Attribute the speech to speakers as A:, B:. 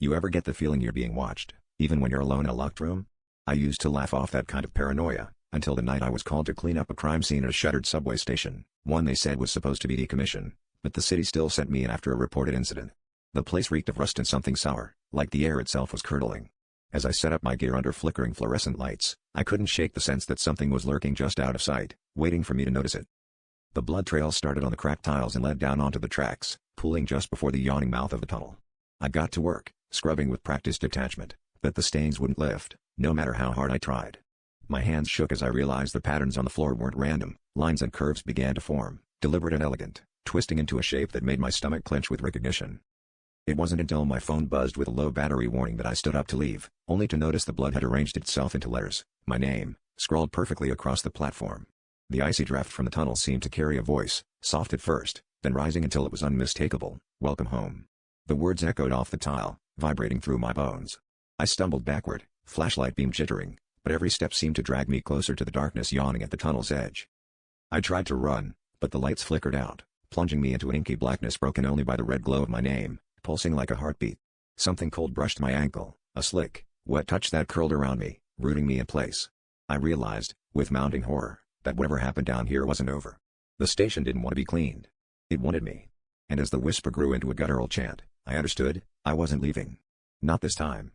A: You ever get the feeling you're being watched, even when you're alone in a locked room? I used to laugh off that kind of paranoia, until the night I was called to clean up a crime scene at a shuttered subway station, one they said was supposed to be decommissioned, but the city still sent me in after a reported incident. The place reeked of rust and something sour, like the air itself was curdling. As I set up my gear under flickering fluorescent lights, I couldn't shake the sense that something was lurking just out of sight, waiting for me to notice it. The blood trail started on the cracked tiles and led down onto the tracks, pooling just before the yawning mouth of the tunnel. I got to work, scrubbing with practiced detachment, but the stains wouldn't lift, no matter how hard I tried. My hands shook as I realized the patterns on the floor weren't random. Lines and curves began to form, deliberate and elegant, twisting into a shape that made my stomach clench with recognition. It wasn't until my phone buzzed with a low battery warning that I stood up to leave, only to notice the blood had arranged itself into letters, my name, scrawled perfectly across the platform. The icy draft from the tunnel seemed to carry a voice, soft at first, then rising until it was unmistakable. Welcome home. The words echoed off the tile, vibrating through my bones. I stumbled backward, flashlight beam jittering, but every step seemed to drag me closer to the darkness yawning at the tunnel's edge. I tried to run, but the lights flickered out, plunging me into an inky blackness broken only by the red glow of my name, pulsing like a heartbeat. Something cold brushed my ankle, a slick, wet touch that curled around me, rooting me in place. I realized, with mounting horror, that whatever happened down here wasn't over. The station didn't want to be cleaned. It wanted me. And as the whisper grew into a guttural chant, I understood, I wasn't leaving. Not this time.